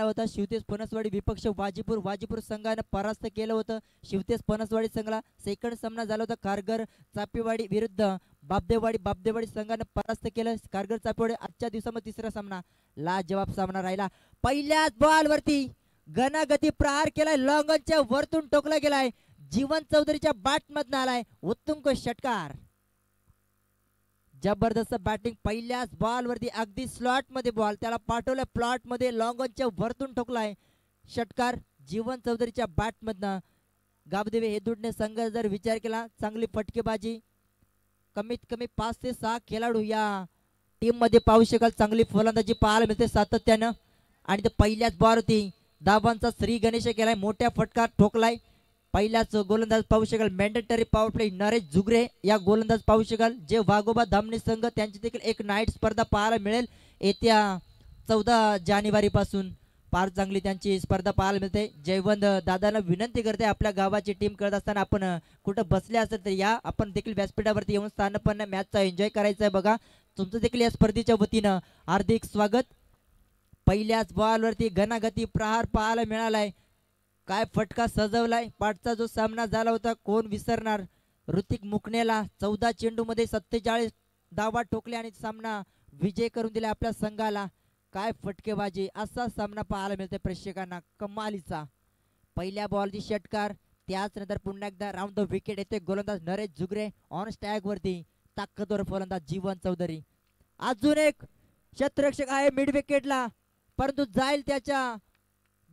होता शिवतेज पनसवाडी विपक्ष वाजीपूर संघानं परास्त केलं होतं शिवतेज पनसवाडी संघाला. सेकंड सामना झाला होता कारगर चापेवाडी विरुद्ध बाबदेवाडी संघानं परास्त केलं कारगर चापेवाडी. आजच्या दिवसामध्ये तिसरा सामना लाजवाब सामना राहिला. पहिल्याच बॉल वरती घनागती प्रहार केलाय, लॉंगनच्या वरतून टोकला गेलाय, जीवन चौधरीच्या बॅट मधनं आलाय उत्तुंग षटकार. जबरदस्त बॅटिंग. पहिल्याच बॉल वरती अगदी स्लॉट मध्ये बॉल त्याला पाठवलं, प्लॉट मध्ये लॉंगनच्या वरतून ठोकलाय षटकार जीवन चौधरीच्या बॅट मधनं. गाबदेवी हेदुडने संघ जर विचार केला चांगली फटकेबाजी, कमीत कमी 5 ते 6 खेळाडू या टीम मध्ये पाहू शकाल. चांगली फलंदाजी पाहायला मिळते सातत्यानं. आणि ते पहिल्याच बॉल होती धावांचा श्री गणेश केलाय, मोठ्या फटका ठोकलाय. पहिल्याच गोलंदाज पाहू शकाल मॅन्डेटरी पॉवर प्ले नरेश जुगरे या गोलंदाज पाहू शकाल. जे वाघोबा धामणी संघ त्यांची देखील एक नाईट स्पर्धा पाहायला मिळेल येत्या 14 जानेवारी पासून. फार चांगली त्यांची स्पर्धा पाहायला मिळते. जयवंत दादांना विनंती करते आपल्या गावाची टीम करत असताना आपण कुठं बसले असेल तर या, आपण देखील व्यासपीठावरती येऊन स्थानपन्न मॅचचा एन्जॉय करायचा आहे बघा. तुमचं देखील या स्पर्धेच्या वतीनं हार्दिक स्वागत. पहिल्याच बॉलवरती घनागती प्रहार पाहायला मिळालाय, काय फटका सजवलाय. पाठचा जो सामना झाला होता कोण विसरणार, ऋतिक मुकनेला 14 चेंडूमध्ये 47 धावा ठोकले आणि सामना विजय करून दिला आपल्या संघाला. काय फटकेबाजी, असा सामना पाहायला मिळते प्रेक्षकांना कमालीचा. पहिल्या बॉलची षटकार, त्याच नंतर पुन्हा एकदा राऊंड द विकेट येते. गोलंदाज नरेश जुगरे ऑन स्टॅग वरती, ताकदवर फलंदाज जीवन चौधरी. अजून एक क्षेत्ररक्षक आहे मिड विकेटला, परंतु जाईल त्याच्या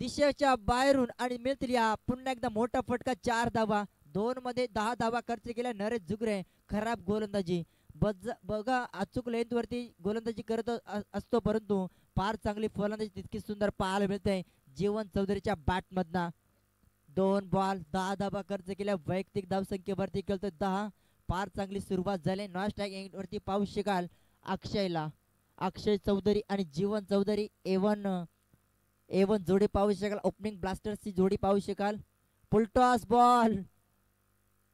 दिशेच्या बाहेरून आणि मिळतील या पुन्हा एकदा मोठा फटका. 4 धावा, 2 मध्ये 10 धावा खर्च केल्या नरेश जुगरे. खराब गोलंदाजी बघा, अचूक लेंथ वरती गोलंदाजी करत असतो, परंतु फार चांगली फलंदाजी तितकी सुंदर पाहायला मिळते जीवन चौधरीच्या बॅट मधना. 2 बॉल 10 धावा खर्च केल्या, वैयक्तिक धावसंख्येवरती केलं 10. फार चांगली सुरुवात झाली. नॉन स्ट्राईक एंड वरती पाहू शकाल अक्षय चौधरी आणि जीवन चौधरी एवन जोडी पाहू शकाल. ओपनिंग ब्लास्टर्सची जोडी पाहू शकाल. फुलटॉस बॉल,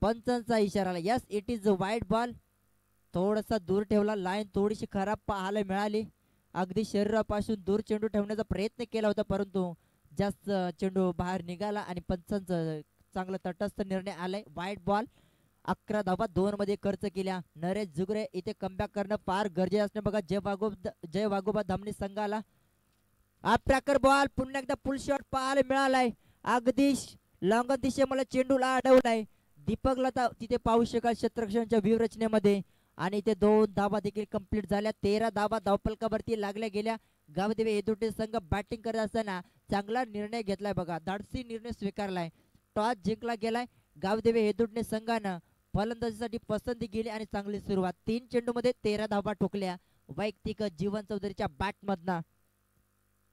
पंचांचा इशारा, yes it is wide ball. थोडासा दूर ठेवला, लाईन थोडीशी खराब पाहायला मिळाली. अगदी शरीरापासून दूर चेंडू ठेवण्याचा प्रयत्न केला होता, परंतु जास्त चेंडू बाहेर निघाला आणि पंचांचा चांगला तटस्थ निर्णय आलाय. Wide ball. 11 धावा 2 मध्ये खर्च केल्या. नरेश जुगरे इथे कमबॅक करणं फार गरजेचं असणे बघा जय वाघोबा धामणी संघाला. हा प्रकार बॉल पुन्हा एकदा फुल शॉट पाहायला मिळालाय. अगदी लॉंग दिशेला चेंडूला अडवलाय. दीपकला तिथे पाहू शकाल क्षेत्ररक्षणाच्या व्यूहरचनेमध्ये. आणि ते 2 धावा देखील कंप्लीट झाल्या. 13 धावा धावफलकावरती लागल्या गेल्या. गावदेवी हेदुटे संघ बॅटिंग करत असताना चांगला निर्णय घेतलाय बघा, धाडसी निर्णय स्वीकारलाय. टॉस जिंकला गेलाय. गावदेवी हेदुटे संघानं फलंदाजीसाठी पसंती केली आणि चांगली सुरुवात. 3 चेंडूमध्ये 13 धावा ठोकल्या वैयक्तिक जीवन चौधरीच्या बॅट मधना.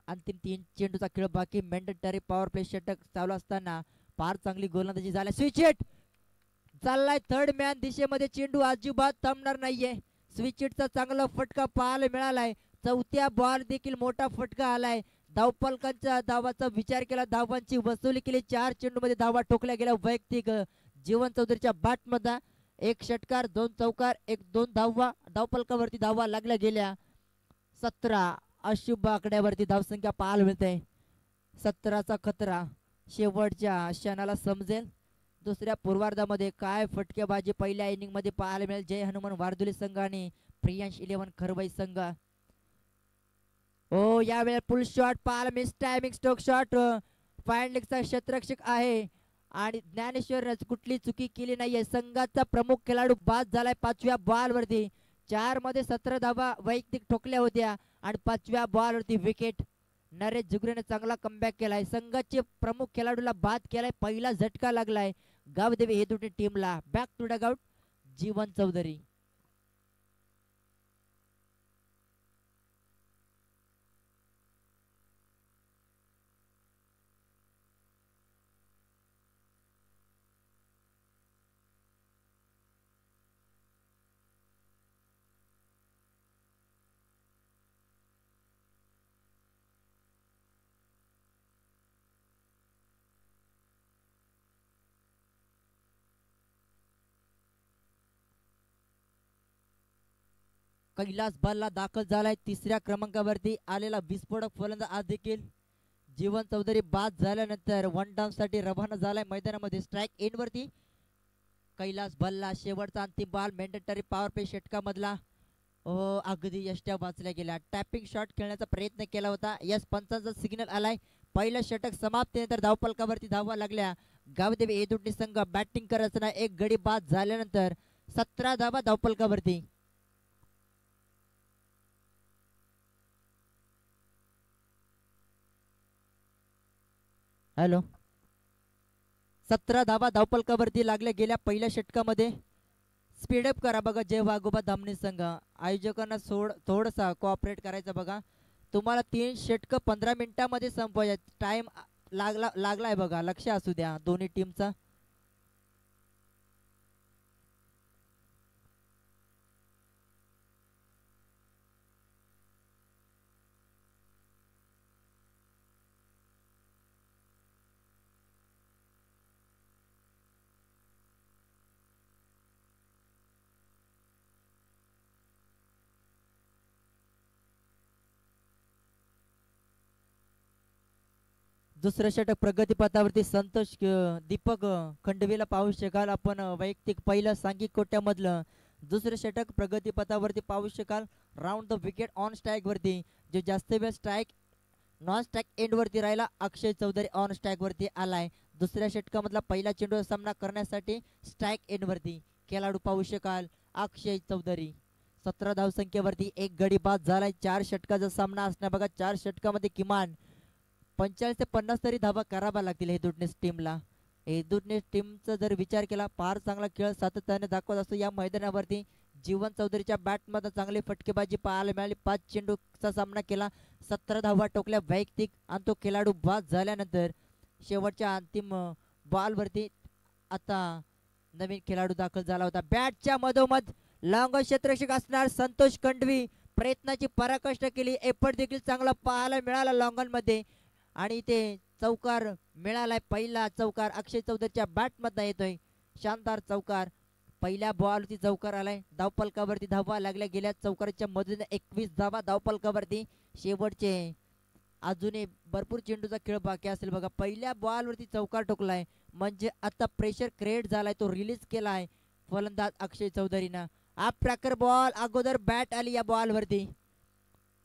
अंतिम 3 चेंडूचा खेळ बाकी. मॅन्डेटरी पॉवर प्ले षटक चालू असताना फार चांगली गोलंदाजी झाली. स्विच हिट चाललाय थर्ड मॅन दिशेमध्ये, चेंडू अजिबात थांबणार नाहीये. स्विच हिटचा चांगला फटका पाहायला मिळालाय. चौथ्या बॉल देखील मोठा फटका आलाय. धावफलकांच्या धावाचा विचार केला, धावांची वसुली केली. 4 चेंडूमध्ये धावा ठोकल्या गेल्या वैयक्तिक जीवन चौधरीच्या बॅट मध्ये. 1 षटकार 2 चौकार 1-2 धावा धावफलकावरती धावा लागल्या गेल्या. 17 अशुभ आकड्यावरती धावसंख्या पाहायला मिळते. 17चा खतरा शेवटच्या क्षणाला समजेल. दुसऱ्या पूर्वार्धामध्ये काय फटकेबाजी पहिल्या इनिंग मध्ये पाहायला मिळेल. जय हनुमान वारदुली संघ आणि प्रियांश 11 खरवई संघ. हो, यावेळेला फुल शॉट पाहायला मिळेल. Timing stroke shot. फाईन लेगचा क्षेत्ररक्षक आहे आणि ज्ञानेश्वर कुठली चुकी केली नाहीये. संघाचा प्रमुख खेळाडू बाद झालाय 5व्या बॉल वरती. 4 मध्ये 17 धावा वैयक्तिक ठोकल्या होत्या आणि 5व्या बॉल वरती विकेट. नरेश जुगरेने चांगला कमबॅक केलाय. संघाचे प्रमुख खेळाडूला बाद केलाय. पहिला झटका लागलाय गावदेवी हेदुटे टीमला. बॅक टू डगआउट जीवन चौधरी. कैलास बल्ला दाखल झालाय. 3ऱ्या क्रमांकावरती आलेला विस्फोटक फलंदाज आज देखील जीवन चौधरी बाद झाल्यानंतर वन डाऊन साठी रवाना झालाय मैदानामध्ये. स्ट्राईक एंड वरती कैलास बल्ला शेवटचा अंतिम बॉल मॅन्डेटरी पॉवर प्ले षटकामधला. अगदी यष्ट्या वाचल्या गेल्या. टॅपिंग शॉट खेळण्याचा प्रयत्न केला होता. यस पंचांचा सिग्नल आलाय. पहिलं षटक समाप्तीनंतर धावफलकावरती धावा लागल्या. गावदेवी एदुटणी संघ बॅटिंग करत असताना एक गडी बाद झाल्यानंतर 17 धावा धावफलकावरती. हॅलो 17 धावा धावफलकावरती लागल्या गेल्या पहिल्या षटकामध्ये. स्पीडअप करा बघा जय वाघोबा धामणी संघ. आयोजकांना थोडसा कोऑपरेट करायचं बघा. तुम्हाला 3 षटक 15 मिनिटांमध्ये संपवायचे. टाइम लागलाय बघा. लक्ष असू द्या दोन्ही टीमचा. दुसरं षटक प्रगतीपथावरती संतोष दीपक खंडवीला पाहू शकाल आपण. वैयक्तिक पहिलं सांघिक कोट्यामधलं दुसरं षटक प्रगतीपथावरती पाहू शकाल. Round the wicket on strike वरती जो जास्त वेळ स्ट्राईक नॉन स्ट्राईक एंड वरती राहिला अक्षय चौधरी ऑन स्ट्राईक वरती आलाय. दुसऱ्या षटकामधला पहिला चेंडू सामना करण्यासाठी स्ट्राईक एंड वरती खेळाडू पाहू शकाल अक्षय चौधरी. 17 धावसंख्येवरती एक गडी बाद झालाय. 4 षटकाचा सामना असणार बघा. 4 षटकामध्ये किमान 45 ते 50 तरी धावा कराव्या लागतील हेदुटनेस टीमला. हेदुटनेस टीमचा जर विचार केला फार चांगला खेळ सातत्याने दाखवत असतो या मैदानावरती. जीवन चौधरीच्या बॅटमध्ये चांगली फटकेबाजी पाहायला मिळाली. 5 चेंडूचा सामना केला. 17 धावा टोकल्या वैयक्तिक आणि तो खेळाडू बाद झाल्यानंतर शेवटच्या अंतिम बॉलवरती आता नवीन खेळाडू दाखल झाला होता. बॅटच्या मधोमध लॉंग क्षेत्ररक्षक असणार संतोष खंडवी प्रयत्नाची पराकाष्ठा केली. एफर्ट देखील चांगला पाहायला मिळाला लॉंगन मध्ये आणि ते चौकार मिळालाय. पहिला चौकार अक्षय चौधरीच्या बॅटमधनं येतोय. शानदार चौकार. पहिल्या बॉलवरती चौकार आलाय. धावफलकावरती धावा लागल्या गेल्या. चौकाराच्या मधून 21 धावा धावफलकावरती. शेवटचे अजूनही भरपूर चेंडूचा खेळ बाकी असेल बघा. पहिल्या बॉलवरती चौकार टोकलाय म्हणजे आता प्रेशर क्रिएट झालाय. तो रिलीज केलाय फलंदाज अक्षय चौधरीनं. हा प्रकार बॉल अगोदर बॅट आली या बॉलवरती.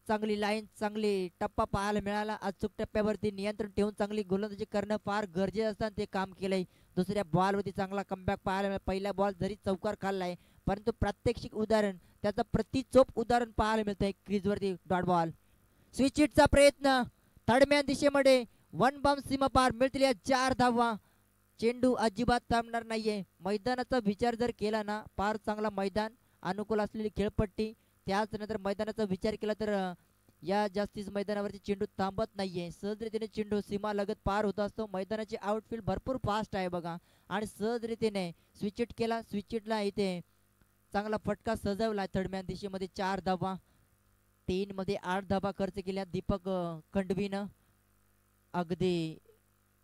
चांगली लाईन चांगली टप्पा पाहायला मिळाला. अचूक टप्प्यावरती नियंत्रण ठेवून चांगली गोलंदाजी करणं फार गरजेचं असतं ते काम केलंय. दुसऱ्या बॉलवरती चांगला कमबॅक पाहायला मिळाला. पहिल्या बॉल जरी चौकार खाल्लाय परंतु प्रात्यक्षिक उदाहरण त्याचा प्रतिचोप उदाहरण पाहायला मिळतंय क्रीजवरती. डॉट बॉल स्विच हिटचा प्रयत्न थर्डमॅन दिशेमध्ये. वन बाउंस सीमा पार मिळतील या 4 धावा. चेंडू अजिबात थांबणार नाहीये. मैदानाचा विचार जर केला ना फार चांगला मैदान अनुकूल असलेली खेळपट्टी. त्याच नंतर मैदानाचा विचार केला तर या जास्तीच मैदानावरती चेंडू थांबत नाहीये. सहजरीतीने चेंडू सीमा लगत पार होत असतो. मैदानाची आउटफील्ड भरपूर फास्ट आहे बघा आणि सहजरीतीने स्विच हिट केला. स्विच हिटला इथे चांगला फटका सजवला थर्डमॅन दिशेमध्ये. 4 धावा. 3 मध्ये 8 धावा खर्च केल्या दीपक खंडवीनं. अगदी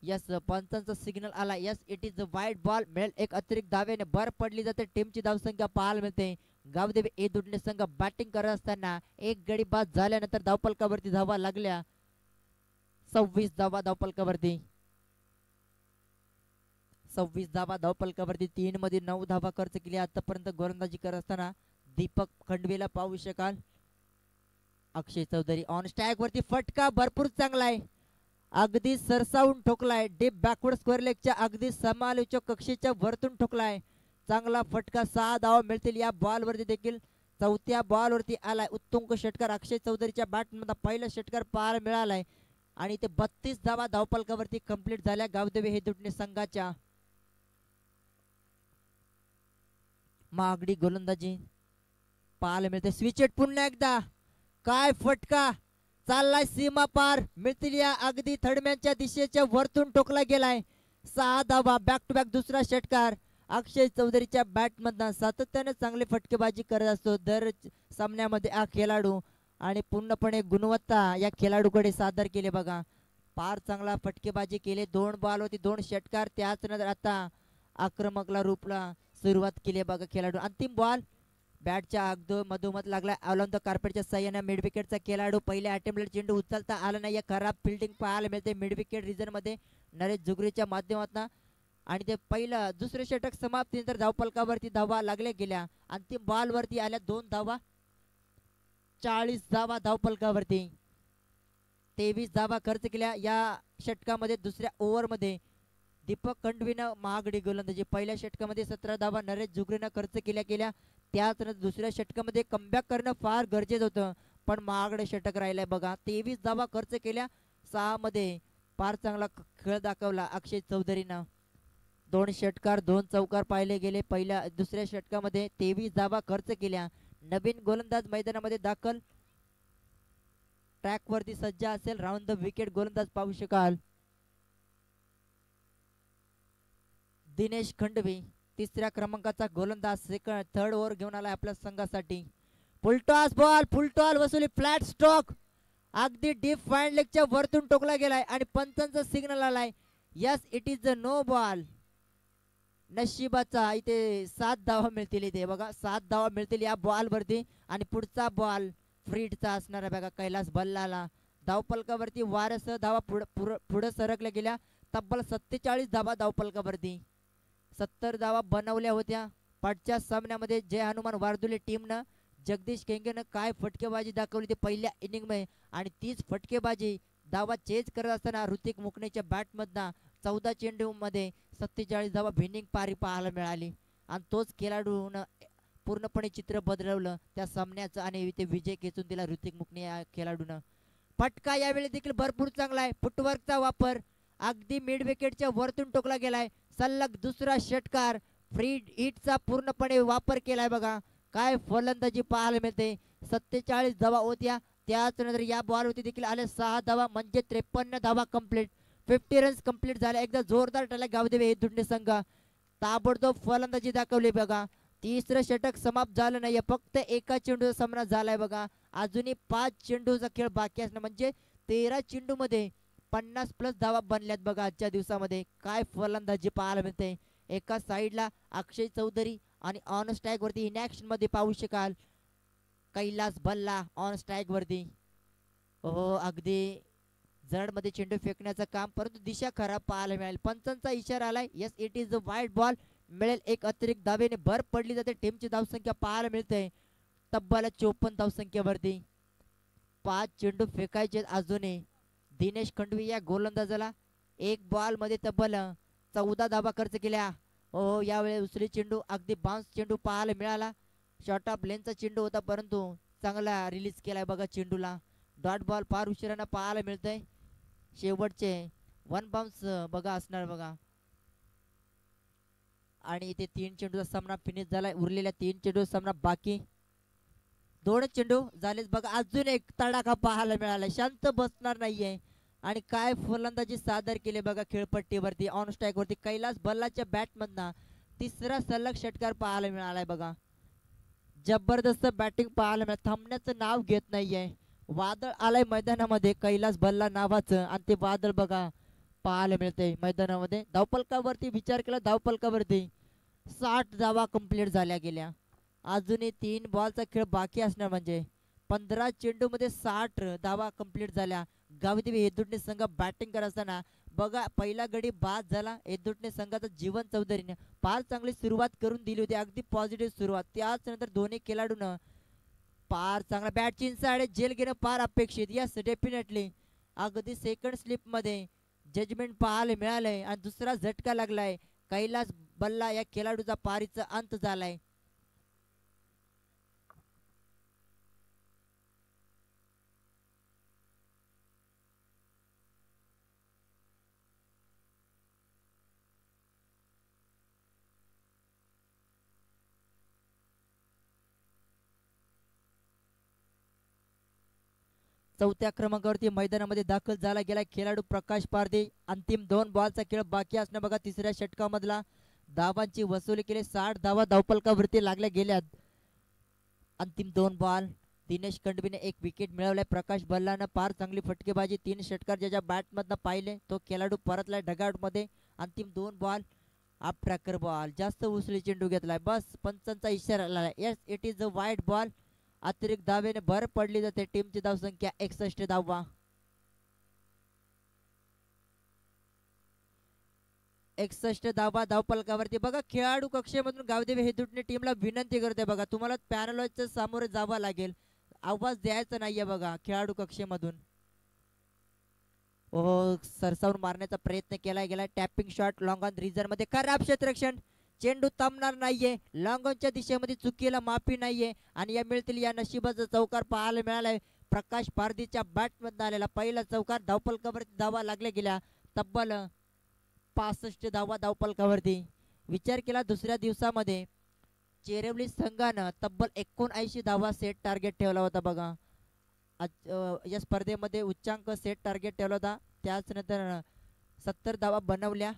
यस पंचांचा सिग्नल आला. Yes it is a wide ball. मिळेल एक अतिरिक्त धावेने भर पडली जाते. टीमची धावसंख्या पाहायला मिळते. गावदेवी एदुटणे संघ बॅटिंग करत असताना एक गडी बाद झाल्यानंतर धावफलकावरती धावा लागल्या. 26 धावा धावफलकावरती. 26 धावा धावफलकावरती. 3 मध्ये 9 धावा खर्च केली आतापर्यंत गोलंदाजी करत असताना दीपक खंडवीला पाहू शकाल. अक्षय चौधरी ऑन स्ट्राईक वरती फटका भरपूर चांगला आहे. अगदी सरसावून ठोकलाय. डीप बॅकवर्ड स्क्वेअर लेगच्या अगदी समालोचक कक्षेच्या वरतून ठोकलाय. चांगला फटका. 6 धावा मिळतील या बॉलवरती देखील. चौथ्या बॉलवरती आलाय उत्तुंग षटकार अक्षय चौधरीच्या बॅटमध्ये. पहिला षटकार पाहायला मिळालाय आणि ते 32 धावा धावफलकावरती कंप्लीट झाल्या गावदेवी हेदुटणे संघाच्या. मागडी गोलंदाजी पाहायला मिळते. स्विच हिट पुन्हा एकदा. काय फटका चाललाय सीमा पार. मिळतील या अगदी थर्डमॅनच्या दिशेच्या वरतून टोकला गेलाय. 6 धावा. बॅक टू बॅक दुसरा षटकार अक्षय चौधरीच्या बॅटमधनं. सातत्याने चांगली फटकेबाजी करत असतो दर सामन्यामध्ये हा खेळाडू आणि पूर्णपणे गुणवत्ता या खेळाडूकडे सादर केले बघा. फार चांगला फटकेबाजी केले. 2 बॉल होती 2 षटकार. त्याच नंतर आता आक्रमकला रूपला सुरुवात केली बघा खेळाडू. अंतिम बॉल बॅटच्या अगदी मधोमध लागला ऑन द कार्पेटच्या साह्याने मिड विकेटचा खेळाडू पहिल्या अटेम्प्टला चेंडू उचलता आला नाही. खराब फिल्डिंग पाहायला मिळते मिड विकेट रिझन मध्ये नरेश जुगरीच्या माध्यमातून. आणि ते पहिलं दुसरे षटक समाप्तीनंतर धावफलकावरती धावा लागल्या गेल्या. अंतिम बॉल वरती आल्या 2 धावा. 40 धावा धावफलकावरती. 23 धावा खर्च केल्या या षटकामध्ये. दुसऱ्या ओव्हरमध्ये दीपक खंडवीनं महागडी गोलंदाजी. पहिल्या षटकामध्ये 17 धावा नरेश जुगरीनं खर्च केल्या. त्याच दुसऱ्या षटकामध्ये कमबॅक करणं फार गरजेचं होतं, पण महागडे षटक राहिलंय बघा. 23 धावा खर्च केल्या. 6 मध्ये फार चांगला खेळ दाखवला अक्षय चौधरीनं. 2 षटकार 2 चौकार पाहिले गेले. दुसऱ्या षटकामध्ये 23 धावा खर्च केल्या. नवीन गोलंदाज मैदानामध्ये दाखल. ट्रॅक वरती सज्ज असेल. राऊंड द विकेट गोलंदाज पाहू शकाल. दिनेश खंडवी तिसऱ्या क्रमांकाचा गोलंदाज थर्ड ओव्हर घेऊन आलाय आपल्या संघासाठी. फुलटॉस बॉल, फुलटॉल वसुली, फ्लॅट स्ट्रोक अगदी डीप फाईन लेगच्या वरतून टोकला गेलाय आणि पंचांचा सिग्नल आलाय. Yes, it is the no ball. नशिबाचा इथे 7 धावा मिळतील. इथे बघा 7 धावा मिळतील या बॉल वरती. आणि पुढचा बॉल फ्रीडचा असणार आहे बघा. कैलास बल्लाला धावफलकावरती वारसह धावा पुढे सरकल्या गेल्या. तब्बल 47 धावा धावफलकावरती. 70 धावा बनवल्या होत्या. पाठच्या सामन्यामध्ये जय हनुमान वारदुले टीमनं जगदीश केंगेनं काय फटकेबाजी दाखवली ती पहिल्या इनिंग मध्ये. आणि तीच फटकेबाजी धावा चेज करत असताना ऋतिक मुकणेच्या बॅटमधनं 14 चेंडू मध्ये 47 धावा भिनिंग पारी पाहायला मिळाली. आणि तोच खेळाडूनं पूर्णपणे चित्र बदलवलं त्या सामन्याचं आणि ते विजय खेचून दिला ऋतिक मुकणे या खेळाडूनं. फटका यावेळी देखील भरपूर चांगला आहे. फुटवर्कचा वापर अगदी मिड विकेटच्या वरतून टोकला गेलाय. सलग दुसरा षटकार फ्री हिटचा पूर्णपणे वापर केलाय बघा. काय फलंदाजी पाहायला मिळते. 47 धावा होत्या. त्याचनंतर या बॉल होती देखील आले 6 धावा म्हणजे 53 धावा कंप्लीट. 50 रन्स कंप्लीट झाल्या. एकदा जोरदार टाळ्या गावदेवे दुंडे संघ ताबडतोब फलंदाजी दाखवली बघा. तिसरं षटक समाप्त झालं नाही. फक्त एका चेंडूचा सामना झालाय बघा. अजूनही 5 चेंडूचा खेळ बाकी असणं म्हणजे 13 चेंडू मध्ये 50+ धावा बनल्यात बघा आजच्या दिवसामध्ये. काय फलंदाजी पाहायला मिळते. एका साईडला अक्षय चौधरी आणि ऑन स्ट्राईक वरती इनॅक्शन मध्ये पाहू शकाल कैलास बल्ला ऑन स्ट्राईक वरती. हो, अगदी जड मध्ये चेंडू फेकण्याचं काम, परंतु दिशा खराब पाहायला मिळाली. पंचांचा इशारा आलाय. Yes, it is a wide ball. मिळेल एक अतिरिक्त धावेने भर पडली जाते. टीमची धावसंख्या पाहायला मिळते तब्बल 54 धावसंख्येवरती. 5 चेंडू फेकायचे अजूनही. दिनेश खंडवी या गोलंदाजाला एक बॉल मध्ये तब्बल 14 धावा खर्च केल्या. हो, यावेळी उचली चेंडू अगदी बाउन्स चेंडू पाहायला मिळाला. शॉर्ट ऑफ लेनचा चेंडू होता परंतु चांगला रिलीज केलाय बघा चेंडूला. डॉट बॉल फार उशिरानं पाहायला मिळतंय. शेवटचे 1 बाउन्स बघा असणार बघा. आणि इथे 3 चेंडूचा सामना फिनिश झालाय. उरलेल्या 3 चेंडूचा सामना बाकी. 2 चेंडू झालेच बघा. अजून एक तडाखा पाहायला मिळाला. शांत बसणार नाहीये. आणि काय फलंदाजी सादर केले बघा खेळपट्टीवरती ऑन स्ट्राईक वरती. कैलास बल्लाच्या बॅटमधनं तिसरा सलग षटकार पाहायला मिळालाय बघा. जबरदस्त बॅटिंग पाहायला मिळालं. थांबण्याचं नाव घेत नाहीये. वादळ आलंय मैदानामध्ये कैलास बल्ला नावाचं आणि ते वादळ बघा पाहायला मिळते मैदानामध्ये. धावफलकावरती विचार केला धावफलकावरती 60 धावा कंप्लीट झाल्या गेल्या. अजूनही 3 बॉलचा खेळ बाकी असणार म्हणजे 15 चेंडू मध्ये 60 धावा कंप्लीट झाल्या. गावदेवी हेदुटणे संघ बॅटिंग करत असताना बघा पहिला गडी बाद झाला. हेदुटणे संघाचा जीवन चौधरीने फार चांगली सुरुवात करून दिली होती. अगदी पॉझिटिव्ह सुरुवात. त्याच नंतर दोन्ही खेळाडूंना फार चांगला बॅटची इनसाइड झेल घेणं फार अपेक्षित. यस, डेफिनेटली अगदी सेकंड स्लिप मध्ये जजमेंट पाहायला मिळालंय आणि दुसरा झटका लागलाय. कैलास बल्ला या खेळाडूचा पारीचा अंत झालाय. चौथ्या क्रमांकावरती मैदानामध्ये दाखल झाला गेला खेळाडू प्रकाश पारदे. अंतिम 2 बॉलचा खेळ बाकी असणं बघा. तिसऱ्या षटकामधला धावांची वसुली केली. 60 धावा धावफलकावरती लागल्या गेल्यात. अंतिम 2 बॉल. दिनेश खंडवीने एक विकेट मिळवलाय. प्रकाश बल्लानं फार चांगली फटकेबाजी 3 षटकार ज्याच्या बॅटमधनं पाहिले तो खेळाडू परतलाय ढगाऊट मध्ये. अंतिम 2 बॉल अप ट्रॅकर बॉल जास्त उसळी चेंडू घेतलाय, बस पंचांचा इशारा आलाय. येस, इट इज अ वाईट बॉल. अतिरिक्त धावेने भर पडली जाते. टीमची धावसंख्या 61 धावा. 61 धावा धावपलकावरती. बघा खेळाडू कक्षेमधून गावदेवी हेदुटणे टीमला विनंती करते. बघा तुम्हाला पॅनलॉजच्या सामोरे जावं लागेल, आवाज द्यायचा नाहीये. बघा खेळाडू कक्षेमधून ओ सरसावून मारण्याचा प्रयत्न केला गेला. Tapping shot long on reserve मध्ये. खराब क्षेत्ररक्षण. चेंडू थांबणार नाहीये. लॉंग ऑनच्या दिशेमध्ये चुकीला माफी नाहीये. आणि या मिळतील या नशिबाचा चौकार पाहायला मिळालाय. प्रकाश पारदीच्या बॅट मध्ये आलेला पहिला चौकार. धावपलकावरती धावा लागल्या गेल्या तब्बल 65 धावा धावपलकावरती. विचार केला दुसऱ्या दिवसामध्ये चेरवली संघानं तब्बल 79 धावा सेट टार्गेट ठेवला होता. बघा या स्पर्धेमध्ये उच्चांक सेट टार्गेट ठेवला होता. त्याचनंतर 70 धावा बनवल्या.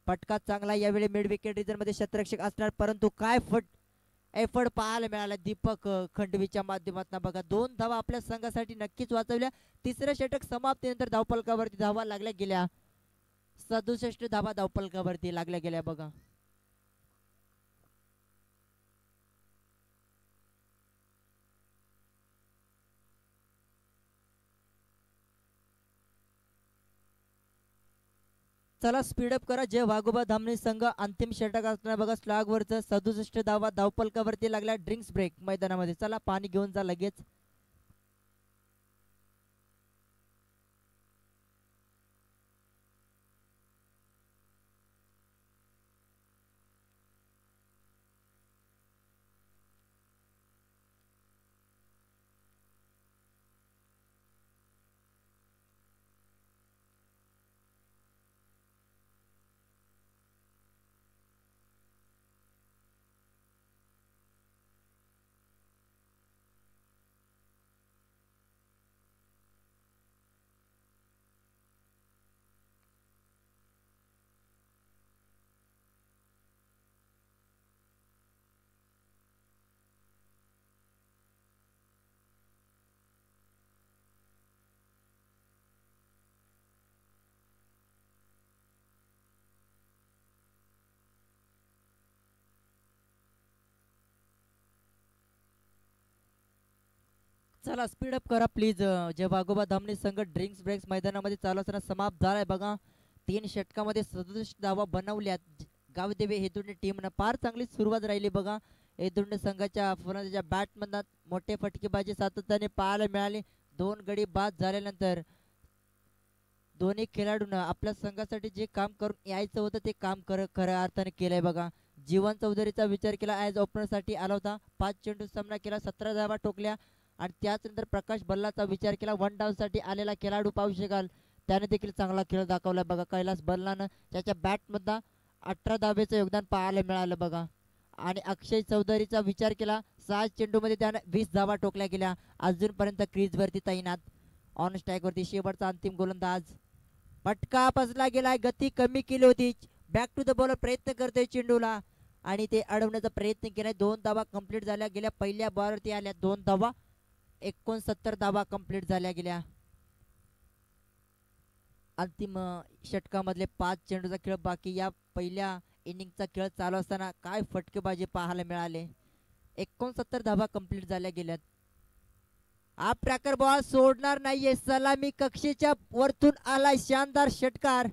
फटका चांगला यावेळी मिड विकेट रिझर्व मध्ये क्षेत्ररक्षक असणार, परंतु काय एफर्ट पाहायला मिळाला दीपक खंडवीच्या माध्यमातून. बघा 2 धावा आपल्या संघासाठी नक्कीच वाचवल्या. तिसरं षटक समाप्तीनंतर धावपलकावरती धावा लागल्या गेल्या. 67 धावा धावपलकावरती लागल्या गेल्या. बघा चला स्पीडअप करा. जय वाघोबा धामणी संघ अंतिम षटक असणार. बघा स्लॉग वरचं 67 धावा धावपलकावरती लागल्या. ड्रिंक्स ब्रेक मैदानामध्ये. चला पाणी घेऊन जा लगेच. चला स्पीडअप करा प्लीज. जय वाघोबा धामणी संघ ड्रिंक्स ब्रेक्स मैदानामध्ये चालू असताना समाप्त झालाय. बघा 3 षटकामध्ये 67 धावा बनवल्यात गावदेवी हेदुंडे टीमनं. फार चांगली सुरुवात राहिली. बघा हेदुंडे संघाच्या फलंदाजाच्या बॅटमधून मोठे फटकेबाजी सातत्याने पाहायला मिळाली. 2 गडी बाद झाल्यानंतर दोन्ही खेळाडूंना आपल्या संघासाठी जे काम करून यायचं होतं ते काम खऱ्या अर्थाने केलंय. बघा जीवन चौधरीचा विचार केला ॲज ओपनरसाठी आला होता. 5 चेंडू सामना केला, 17 धावा ठोकल्या. आणि त्याचनंतर प्रकाश बल्लाचा विचार केला. 1 डाऊनसाठी आलेला खेळाडू पाहू शकाल, त्याने देखील चांगला खेळ दाखवला. बघा कैलास बल्लानं त्याच्या बॅटमधला 18 धावेचं योगदान पाहायला मिळालं. बघा आणि अक्षय चौधरीचा विचार केला. 6 चेंडूमध्ये त्यानं 20 धावा ठोकल्या गेल्या. अजूनपर्यंत क्रीजवरती तैनात. ऑन स्ट्राईकवरती शेवटचा अंतिम गोलंदाज. फटका बसला गेलाय. गती कमी केली होती. बॅक टू द बॉलर प्रयत्न करतोय चेंडूला आणि ते अडवण्याचा प्रयत्न केलाय. 2 धावा कंप्लीट झाल्या गेल्या. पहिल्या बॉलवरती आल्या 2 धावा. 69 धावा कंप्लीट झाल्या गेल्या. अंतिम षटकामधले 5 चेंडूचा खेळ बाकी. या पहिल्या इनिंगचा खेळ चालू असताना काय फटकेबाजी पाहायला मिळाले. 69 धावा कंप्लीट झाल्या गेल्यात. हा ट्रॅकर बॉल सोडणार नाहीये. सलामी कक्षेच्या वरतून आलाय शानदार षटकार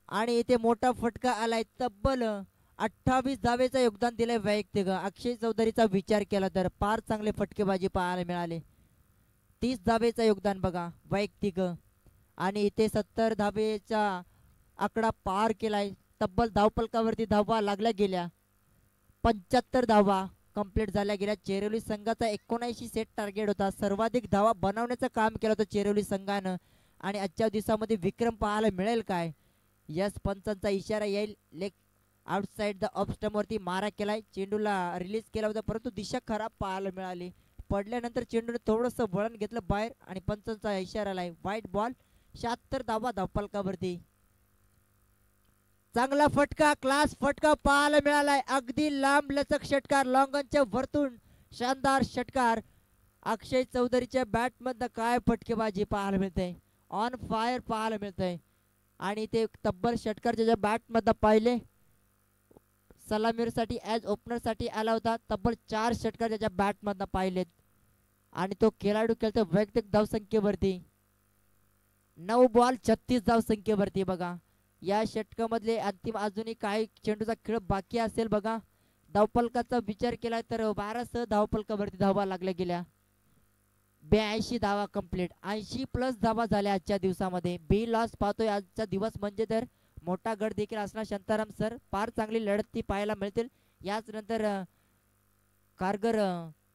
आणि इथे मोठा फटका आलाय. तब्बल 28 धावेचं योगदान दिलंय वैयक्तिक. अक्षय चौधरीचा विचार केला तर फार चांगले फटकेबाजी पाहायला मिळाले. 30 धावेचं योगदान बघा वैयक्तिक आणि इथे 70 धावेचा आकडा पार केलाय. तब्बल धावपलकावरती धावा लागल्या गेल्या. 75 धावा कंप्लीट झाल्या गेल्या. चेरोली संघाचा 79 सेट टार्गेट होता. सर्वाधिक धावा बनवण्याचं काम केलं होतं चेरोली संघानं आणि आजच्या दिवसामध्ये विक्रम पाहायला मिळेल काय. यस पंचांचा इशारा येईल. Leg outside the off stump वरती मारा केलाय. चेंडूला रिलीज केला होता परंतु दिशा खराब पाहायला मिळाली. पडल्यानंतर चेंडूने थोडंसं वळण घेतलं बाहेर आणि पंचांचा इशारा आलाय व्हाईट बॉल. 76 धावा धावपलकावरती. चांगला फटका, क्लास फटका पाहायला मिळालाय. अगदी लांब लचक षटकार लॉंगनच्या वरतून शानदार षटकार. अक्षय चौधरीच्या बॅट मधनं काय फटकेबाजी पाहायला मिळते. ऑन फायर पाहायला मिळतंय. आणि ते तब्बल षटकार ज्याच्या बॅटमधनं पाहिले. सलामीरसाठी ॲज ओपनरसाठी आला होता. तब्बल 4 षटकार त्याच्या बॅटमधनं पाहिलेत आणि तो खेळाडू खेळतो वैयक्तिक धावसंख्येवरती. 9 बॉल 36 धावसंख्येवरती. बघा या षटकामधले अंतिम अजूनही काही चेंडूचा खेळ बाकी असेल. बघा धावफलकाचा विचार केला तर 12 धावफलकावरती धावा लागल्या गेल्या. 82 धावा कंप्लीट. 80+ धावा झाल्या आजच्या दिवसामध्ये. बी लॉस पाहतोय आजचा दिवस म्हणजे तर मोठा गट देखील असणार. शांताराम सर फार चांगली लढत ती पाहायला मिळतील. याच नंतर कारगर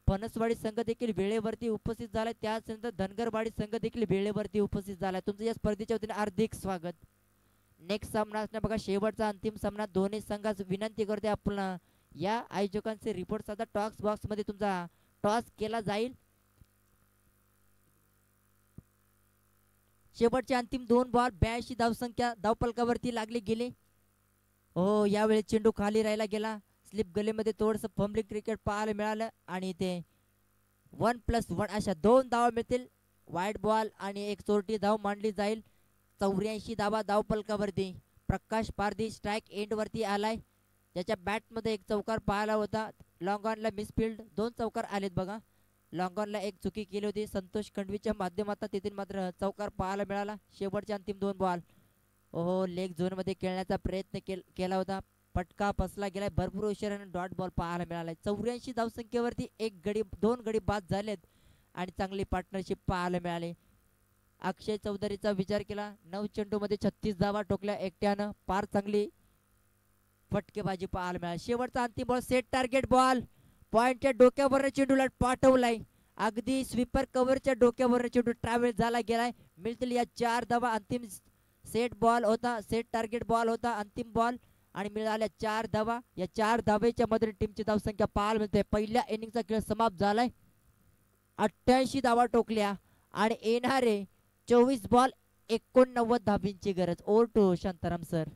फणसवाडी संघ देखील वेळेवरती उपस्थित झालाय. त्याचनंतर धनगरवाडी संघ देखील वेळेवरती उपस्थित झालाय. तुमचं या स्पर्धेच्या वतीने हार्दिक स्वागत. नेक्स्ट सामना असणार बघा शेवटचा अंतिम सामना. दोन्ही संघाच विनंती करते आपण या आयोजकांचे रिपोर्ट आता टॉक्स बॉक्स मध्ये तुमचा टॉस केला जाईल. शेवटचे अंतिम 2 बॉल 82 धावसंख्या धावफलकावरती लागली गेली. हो यावेळी चेंडू खाली राहिला गेला. स्लिप गलीमध्ये थोडंसं फंबलिंग क्रिकेट पाहायला मिळालं आणि ते 1+1 अशा 2 धावा मिळतील. वाईट बॉल आणि एक चोरटी धाव मांडली जाईल. 84 धावा धावफलकावरती. प्रकाश पारधी स्ट्राईक एंड वरती आलाय. ज्याच्या बॅटमध्ये एक चौकार पाहायला होता. लॉंग ऑनला मिसफिल्ड 2 चौकार आलेत. बघा लॉंग ऑनला एक चुकी केली होती संतोष खंडवीच्या माध्यमातून. तिथून मात्र चौकार पाहायला मिळाला. शेवटचे अंतिम 2 बॉल. ओहो लेग झोन मध्ये खेळण्याचा प्रयत्न केला होता. पटका फसला गेलाय. भरपूर उशिराने डॉट बॉल पाहायला मिळालाय. 84 धावसंख्येवरती 2 गडी बाद झालेत आणि चांगली पार्टनरशिप पाहायला मिळाली. अक्षय चौधरीचा विचार केला 9 चेंडूमध्ये 36 धावा ठोकल्या एकट्यानं. फार चांगली फटकेबाजी पाहायला मिळाली. शेवटचा अंतिम बॉल सेट टार्गेट बॉल. पॉइंटच्या डोक्यावर चेंडूला पाठवलाय. अगदी स्वीपर कव्हरच्या डोक्यावर चेंडू ट्रॅव्हल झाला गेलाय. मिळतील या 4 धावा. अंतिम सेट बॉल होता. सेट टार्गेट बॉल होता अंतिम बॉल आणि मिळाल्या 4 धावा. या 4 धावेच्या मध्ये टीमची धावसंख्या पाहायला मिळते. पहिल्या इनिंगचा खेळ समाप्त झालाय. 88 धावा टोकल्या आणि येणारे 24 बॉल 89 धावींची गरज. Over to Shantaram sir.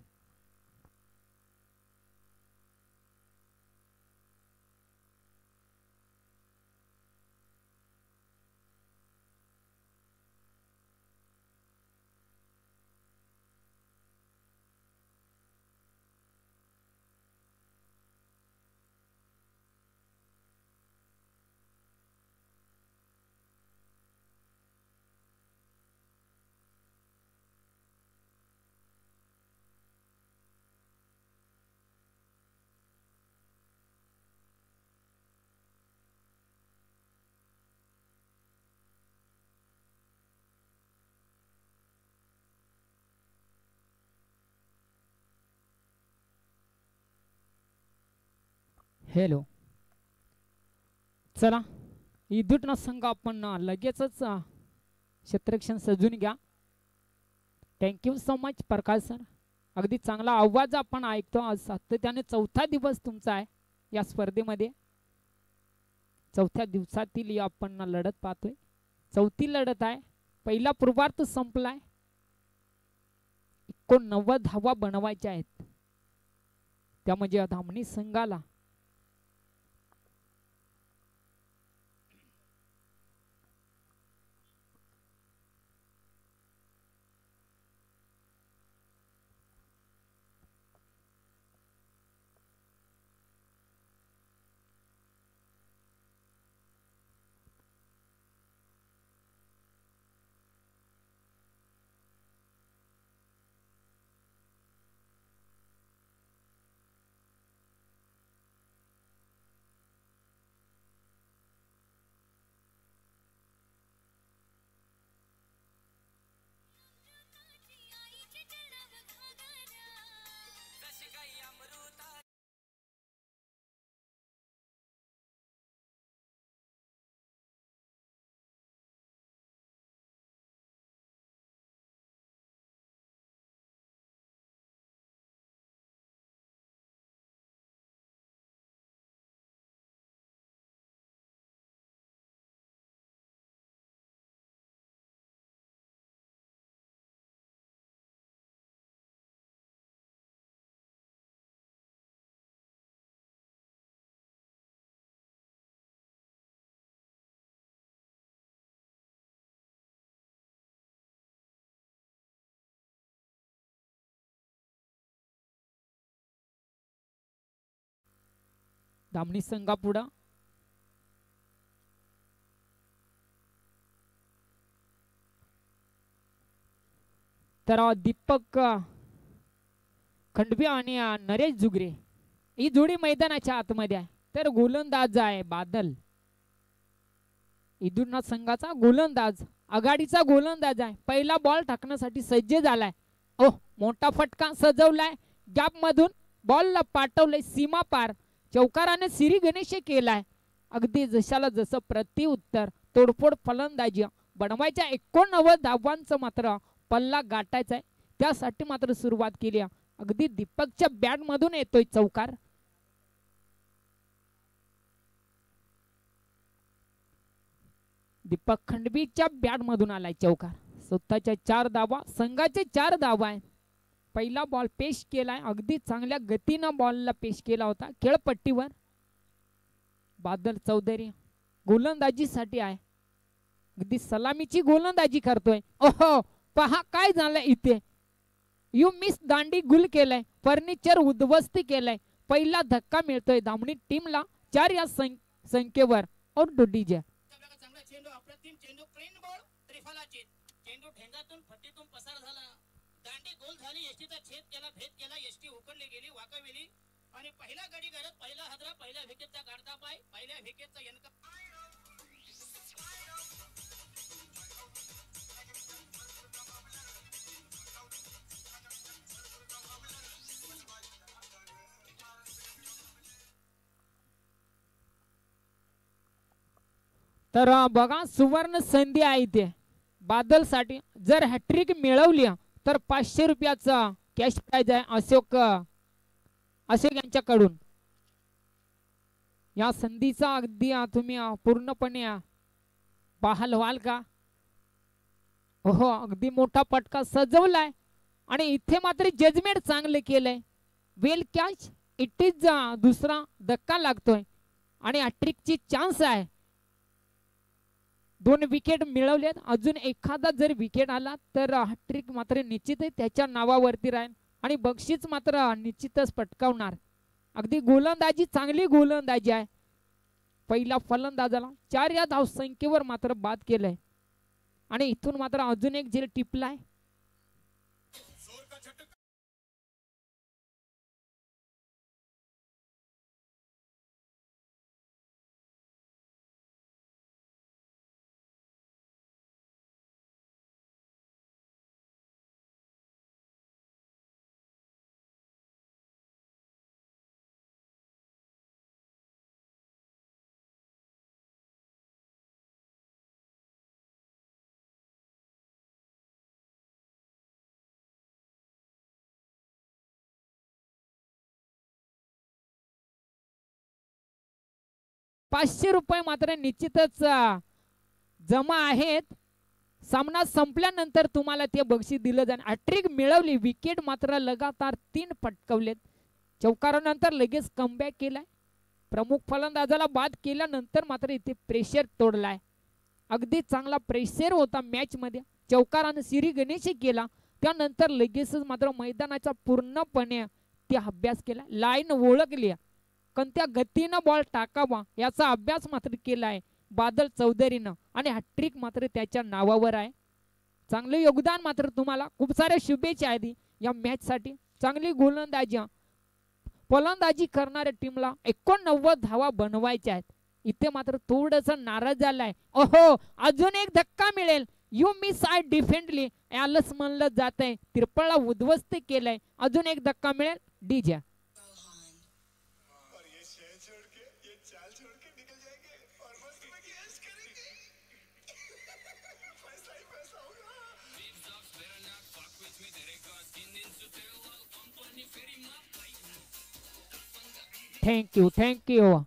Hello चला इदुटना संघ आपण लगेचच क्षेत्ररक्षण सजून घ्या. Thank you so much Prakash sir. अगदी चांगला आवाज आपण ऐकतो. आज सातत्याने 4था दिवस तुमचा आहे या स्पर्धेमध्ये. 4थ्या दिवसातील आपण लढत पाहतोय. 4थी लढत आहे. पहिला पूर्वार्ध संपलाय. 89 धावा बनवायच्या आहेत. त्या म्हणजे धामणी संघाला धामणी संघापुढं तर दीपक खंडबी आणि नरेश जुगरे ही जोडी मैदानाच्या आतमध्ये आहे. तर गोलंदाज आहे बादल, इदुर्ना संघाचा गोलंदाज, आघाडीचा गोलंदाज आहे. पहिला बॉल टाकण्यासाठी सज्ज झालाय. ओह, मोठा फटका सजवलाय, गॅप मधून बॉलला पाठवलंय सीमा पार. चौकाराने श्री गणेश केलाय. अगदी जशाला जसं प्रत्युत्तर. तोडफोड फलंदाजी बनवायच्या 89 धावांचं मात्र पल्ला गाठायचा आहे. त्यासाठी मात्र सुरुवात केली. अगदी दीपकच्या बॅट मधून येतोय चौकार. दीपक खंडबीच्या बॅट मधून आलाय चौकार. स्वतःच्या 4 धावा, संघाचे 4 धावा आहे. पहिला बॉल पेश केलाय. अगदी चांगल्या गतीनं बॉलला पेश केला होता खेळपट्टीवर. बादल चौधरी गोलंदाजीसाठी आहे. अगदी सलामीची गोलंदाजी करतोय. ओहो, पहा काय झालंय इथे. यू मिस दांडी गुल केलाय, फर्निचर उद्ध्वस्त केलाय. पहिला धक्का मिळतोय धामणी टीमला 4 या संख्येवर. और डीजे चेंडू अप्रतिम चेंडू, क्लीन बॉल, त्रिफलाची चेंडू ठेंगातून फटीतून पसार झाला. दांडी गोल झाली, एसटीचा छेद केला, भेद केला, एसटी उकडली गेली, वाकविली आणि पहिला गडी करत पहिला हादरा, पहिल्या विकेटचा काढता पाय, पहिल्या विकेटचा यनका. तर बघा सुवर्ण संधी आहे इथे बादल साठी. जर हॅट्रिक मिळवली तर 500 रुपयाचा कॅश प्राइज आहे अशोक यांच्याकडून. या संधीचा अगदी तुम्ही पूर्णपणे पाहाल व्हाल का. हो, अगदी मोठा पटका सजवलाय आणि इथे मात्र जजमेंट चांगले केलंय. वेल कॅच, इट इज दुसरा धक्का लागतोय आणि हॅट्रिकची चान्स आहे. 2 विकेट मिळवलेत. अजून एखादा जर विकेट आला तर हॅट्रिक मात्र निश्चितच त्याच्या नावावरती राहील आणि बक्षीस मात्र निश्चितच पटकावणार. अगदी गोलंदाजी चांगली गोलंदाजी आहे. पहिला फलंदाजाला 4 या धाव संख्येवर मात्र बाद केलंय आणि इथून मात्र अजून एक झेल टिपलाय. ₹500 मात्र निश्चितच जमा आहेत. सामना संपल्यानंतर तुम्हाला ते बक्षीस दिलं जाईल. हॅट्रिक मिळवली, विकेट मात्र लगातार 3 पटकवलेत. चौकारानंतर लगेच कमबॅक केलाय. प्रमुख फलंदाजाला बाद केल्यानंतर मात्र इथे प्रेशर तोडलाय. अगदी चांगला प्रेशर होता मॅच मध्ये. चौकारानं श्री गणेश केला, त्यानंतर लगेचच मात्र मैदानाचा पूर्णपणे ते अभ्यास केला. लाईन ओळखली, कोणत्या गतीनं बॉल टाकावा याचा अभ्यास मात्र केलाय बादल चौधरीनं आणि हॅट्रिक मात्र त्याच्या नावावर आहे. चांगले योगदान मात्र तुम्हाला. खूप साऱ्या शुभेच्छा आहेत या मॅच साठी. चांगली गोलंदाजी, फलंदाजी करणाऱ्या टीमला 89 धावा बनवायच्या आहेत. इथे मात्र थोडस नाराज झालाय. ओहो, अजून एक धक्का मिळेल. यू मिस आय डिफेंडली यालाच म्हणलं जात आहे. तिरपळला उद्ध्वस्त केलंय. अजून एक धक्का मिळेल. DJ thank you thank you.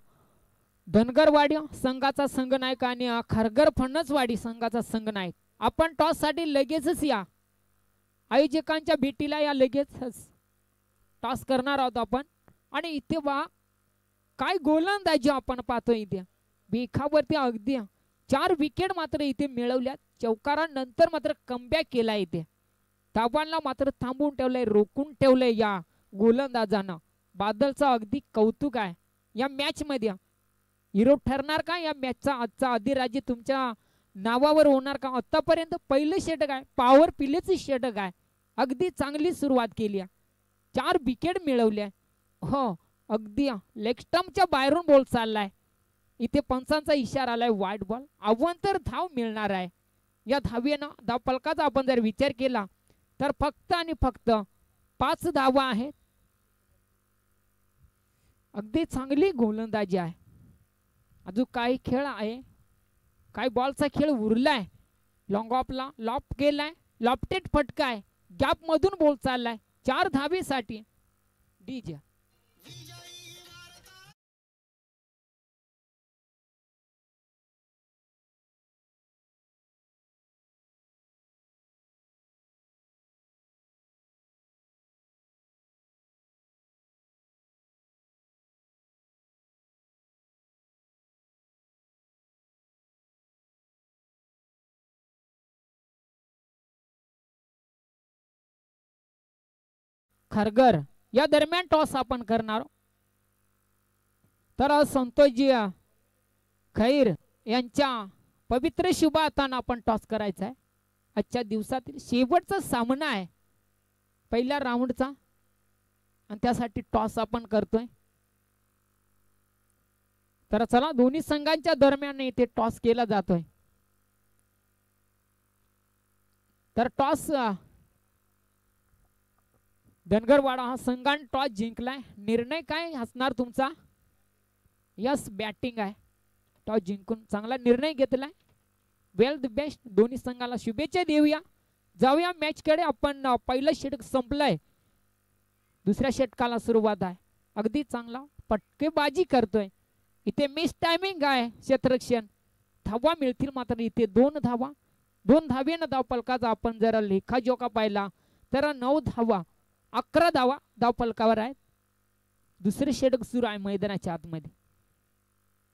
धनगरवाडी संघाचा संघनायक आणि खारघर फणसवाडी संघाचा संघनायक. आपण टॉस साठी लगेचच या. आयोजकांच्या भेटीला या, लगेचच टॉस करणार आहोत आपण. आणि इथे वा काय गोलंदाजी आपण पाहतोय. इथे बेखावरती अगदी 4 विकेट मात्र इथे मिळवल्यात. चौकारानंतर मात्र कमबॅक केला. इथे धावांना मात्र थांबवून ठेवलंय, रोखून ठेवलंय या गोलंदाजानं. बादलचं अगदी कौतुक आहे. या मॅच मध्ये हिरो ठरणार का या मॅचचा आजचा अधिराज्य तुमच्या नावावर होणार का? आतापर्यंत पहिलं षटक आहे, पॉवर प्लेचं षटक आहे. अगदी चांगली सुरुवात केली आहे, 4 विकेट मिळवल्या. हो अगदी लेग स्टंपच्या बाहेरून बॉल चाललाय. इथे पंचांचा इशारा आलाय वाईड बॉल. अवांतर धाव मिळणार आहे. या धावेनं धाव फलकाचा आपण जर विचार केला तर फक्त आणि फक्त 5 धावा आहेत. अगदी चांगली गोलंदाजी आहे. अजून काही खेळ आहे, काही बॉलचा खेळ उरलाय. लॉंग ऑफला लॉप केलाय, लॉफ्टेड फटका आहे, गॅप मधून बॉल चाललाय 4 धावेसाठी. डीजे खरगर या दरम्यान टॉस आपण करणार. तर संतोषजी खैर यांच्या पवित्र शुभ हाताने आपण टॉस करायचा आहे. आजच्या दिवसातील शेवटचा सामना आहे पहिल्या राऊंडचा आणि त्यासाठी टॉस आपण करतोय. तर चला दोन्ही संघांच्या दरम्यान इथे टॉस केला जातोय. तर टॉस धनगरवाडा हा संघाने टॉस जिंकलाय. निर्णय काय असणार तुमचा? यस बॅटिंग आहे. टॉस जिंकून चांगला निर्णय घेतलाय. वेल द बेस्ट. दोन्ही संघाला शुभेच्छा देऊया. जाऊया मॅच कडे. आपण पहिलं षटक संपलंय, दुसऱ्या षटकाला सुरुवात आहे. अगदी चांगला पटकेबाजी करतोय. इथे मिस टायमिंग आहे क्षेत्ररक्षण. धावा मिळतील मात्र इथे 2 धावा. 2 धावेनं धाव फलकाचा आपण जर लेखाजोखा पाहिला तर 9 धावा, 11 धावा धाव फलकावर आहेत. दुसरे षटक सुरू आहे मैदानाच्या आतमध्ये.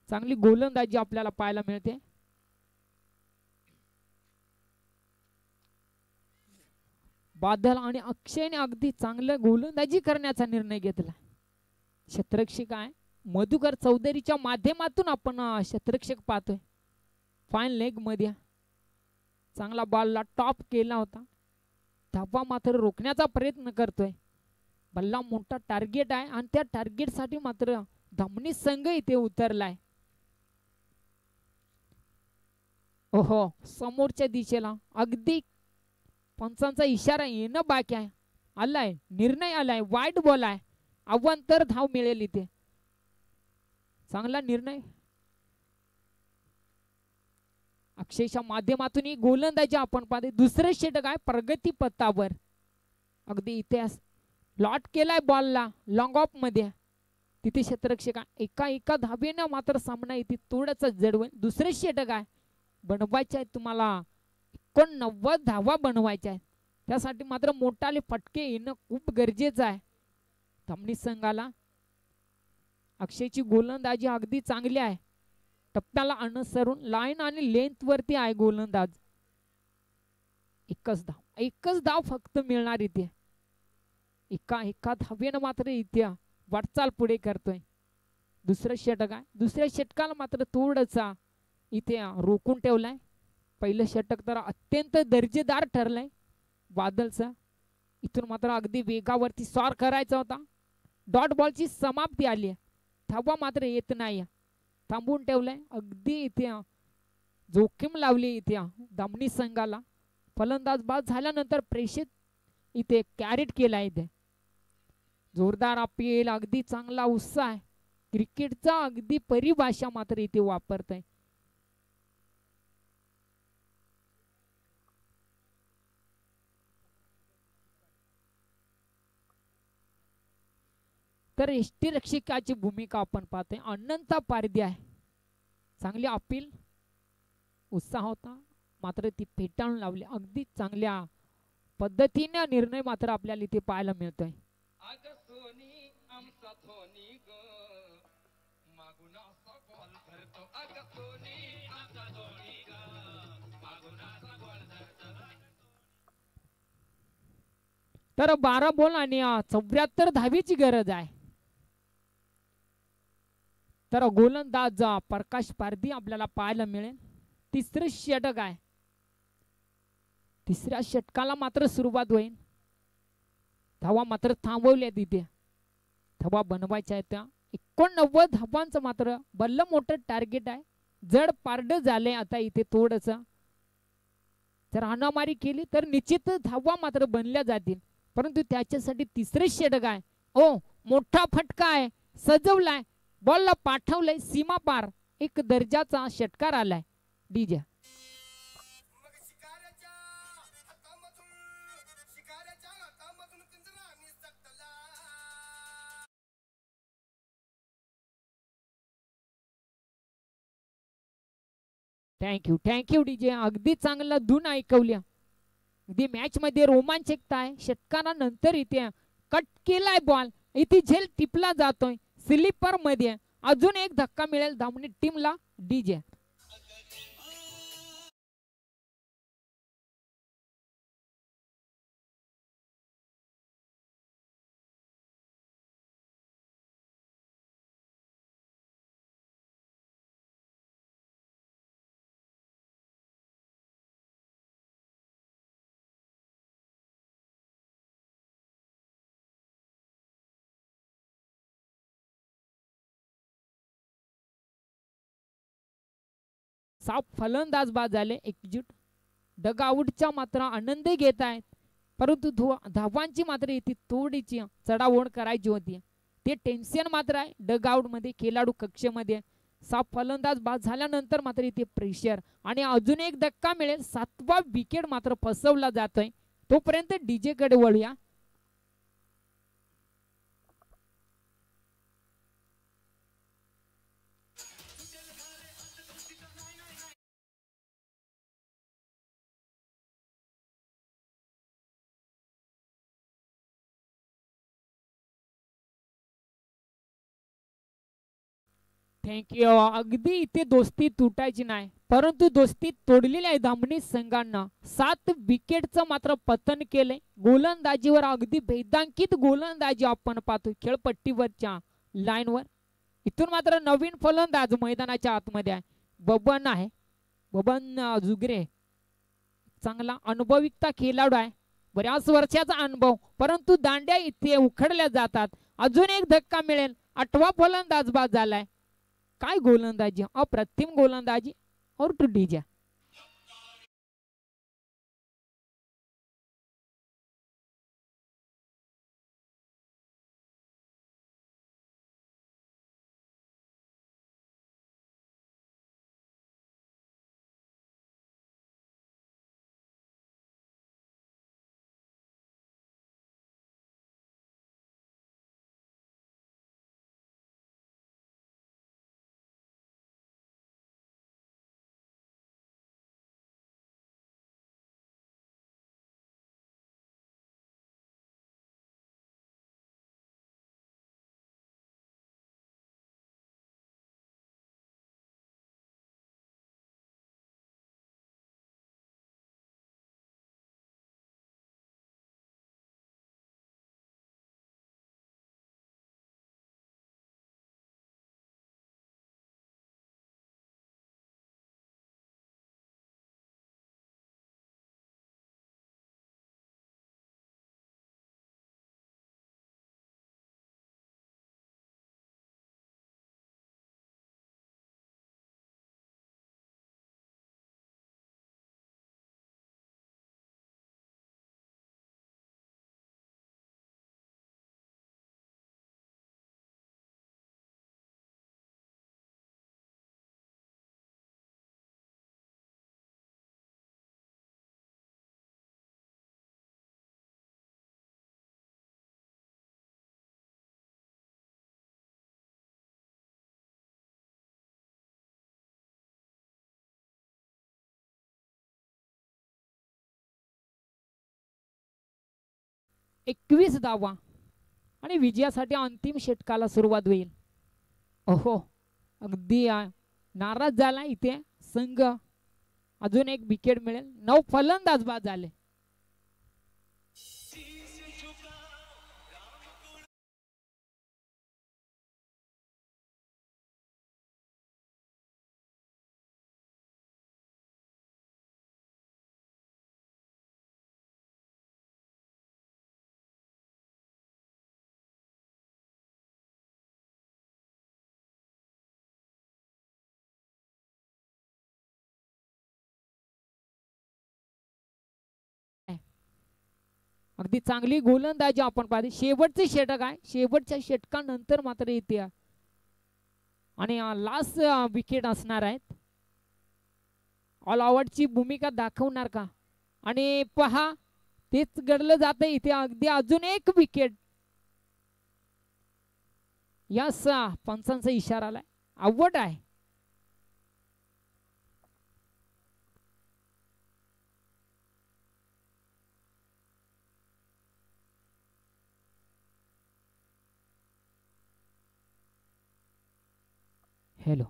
चांगली गोलंदाजी आपल्याला पाहायला मिळते. बादल आणि अक्षयने अगदी चांगलं गोलंदाजी करण्याचा निर्णय घेतला. क्षेत्ररक्षक आहे मधुकर चौधरीच्या माध्यमातून आपण क्षेत्ररक्षक पाहतोय. फाईन लेग मध्ये चांगला बॉलला टॉप केला होता. धावा मात्र रोखण्याचा प्रयत्न करतोय. बल्ला मोठा टार्गेट आहे आणि त्या टार्गेट साठी मात्र धामणी संघ इथे उतरलाय. ओहो समोरच्या दिशेला अगदी पंचांचा इशारा येणं बाकी आहे. आलाय निर्णय आलाय, वाईड बॉल आहे. अवांतर धाव मिळेल इथे. चांगला निर्णय अक्षयच्या माध्यमातून ही गोलंदाजी आपण पाहते. दुसरे षटक आहे प्रगती पथावर. अगदी इतिहास लॉट केलाय बॉलला लॉंग ऑफ मध्ये. तिथे क्षेत्ररक्षक एका धावेनं मात्र सामना इथे थोडासा जडवेल. दुसरे षटक आहे बनवायचे आहे तुम्हाला. 89 धावा बनवायच्या आहेत. त्यासाठी मात्र मोठाले फटके येणं खूप गरजेचं आहे धामणी संघाला. अक्षयची गोलंदाजी अगदी चांगली आहे. टप्प्याला अनुसरून लाईन आणि लेंथ वरती आहे गोलंदाज. एकच धाव फक्त मिळणार इथे. एका धावेनं मात्र इथे वाटचाल पुढे करतोय. दुसरं षटक आहे. दुसऱ्या षटकाला मात्र थोडंसा इथे रोखून ठेवलाय. पहिलं षटक तर अत्यंत दर्जेदार ठरलंय बादलचा. इथून मात्र अगदी वेगावरती स्वार करायचा होता. डॉट बॉलची समाप्ती आली. धावा मात्र येत नाही. थांबवून ठेवलंय. अगदी इथे जोखीम लावली इथे धामणी संघाला. फलंदाज बाद झाल्यानंतर प्रेषित इथे कॅरेट केला. इथे जोरदार अपील. अगदी चांगला उत्साह आहे. क्रिकेटचा अगदी परिभाषा मात्र इथे वापरतय. तर यष्टीरक्षकाची भूमिका आपण पाहतोय. अनंता पारधी आहे. चांगली अपील उत्साह होता मात्र ती फेटाळून लावली. अगदी चांगल्या पद्धतीने निर्णय मात्र आपल्याला इथे पाहायला मिळतोय. तर 12 बॉल आणि 74 धावेची गरज आहे. तर गोलंदाज प्रकाश पारधी आपल्याला पाहायला मिळेल. तिसरं षटक आहे. तिसऱ्या षटकाला मात्र सुरुवात होईल. धावा मात्र थांबवल्या तिथे. धावा बनवायच्या आहेत त्या 89 धावांचं मात्र बल्ल मोठं टार्गेट आहे. जड पारड झाले आता इथे थोडस. जर हाणामारी केली तर निश्चित धावा मात्र बनल्या जातील. परंतु त्याच्यासाठी तिसरे षटक आहे. ओ मोठा फटका आहे. सजवलाय बॉलला पाठवलंय सीमा पार. एक दर्जाचा षटकार आलाय डीजे. Thank you DJ. अगदी चांगला धून ऐकवल्या. अगदी मॅच मध्ये रोमांचकता आहे. षटकारानंतर इथे कट केलाय बॉल. इथे झेल टिपला जातोय स्लीपर मध्ये. अजून एक धक्का मिळेल धावणी टीमला डीजे. साफ फलंदाज बाद झाले. एकजूट डगआउटचा मात्र आनंद घेत आहेत. परंतु धावांची मात्र इथे थोडीची चढाओढ करायची होती. ते टेन्शन मात्र आहे डगआउट मध्ये खेळाडू कक्षेमध्ये. साफ फलंदाज बाद झाल्यानंतर मात्र इथे प्रेशर आणि अजून एक धक्का मिळेल. 7वा विकेट मात्र फसवला जातोय. तोपर्यंत डीजे कडे वळूया. थँक्यू. अगदी इथे दोस्ती तुटायची नाही परंतु दोस्ती तोडलेली आहे धामणी संघांना. 7 विकेटचं मात्र पतन केलंय. गोलंदाजीवर अगदी भेदांकित गोलंदाजी आपण पाहतो खेळपट्टीवरच्या लाईनवर. इथून मात्र नवीन फलंदाज मैदानाच्या आतमध्ये आहे. बबन आहे. बबन जुगरे चांगला अनुभविकता खेळाडू आहे. बऱ्याच वर्षाचा अनुभव. परंतु दांड्या इथे उखडल्या जातात. अजून एक धक्का मिळेल. 8वा फलंदाज बाद झालाय. काय गोलंदाजी. अप्रतिम गोलंदाजी. और टू डीजे. एकवीस धावा आणि विजयासाठी अंतिम षटकाला सुरुवात होईल. ओहो अगदी नाराज झाला इथे संघ. अजून एक विकेट मिळेल. 9 फलंदाज बाद झाले. अगदी चांगली गोलंदाजी आपण पाहिली. शेवटचे षटक आहे, शेवटच्या षटकानंतर मात्र येते आणि लास्ट विकेट असणार आहेत. ऑल आउटची भूमिका दाखवणार का? आणि पहा तेच घडलं जातं इथे. अगदी अजून एक विकेट. यस, पंचांचा इशारा आलाय, आउट आहे. हॅलो,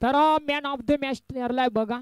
तर मॅन ऑफ द मॅच ठरलाय बघा.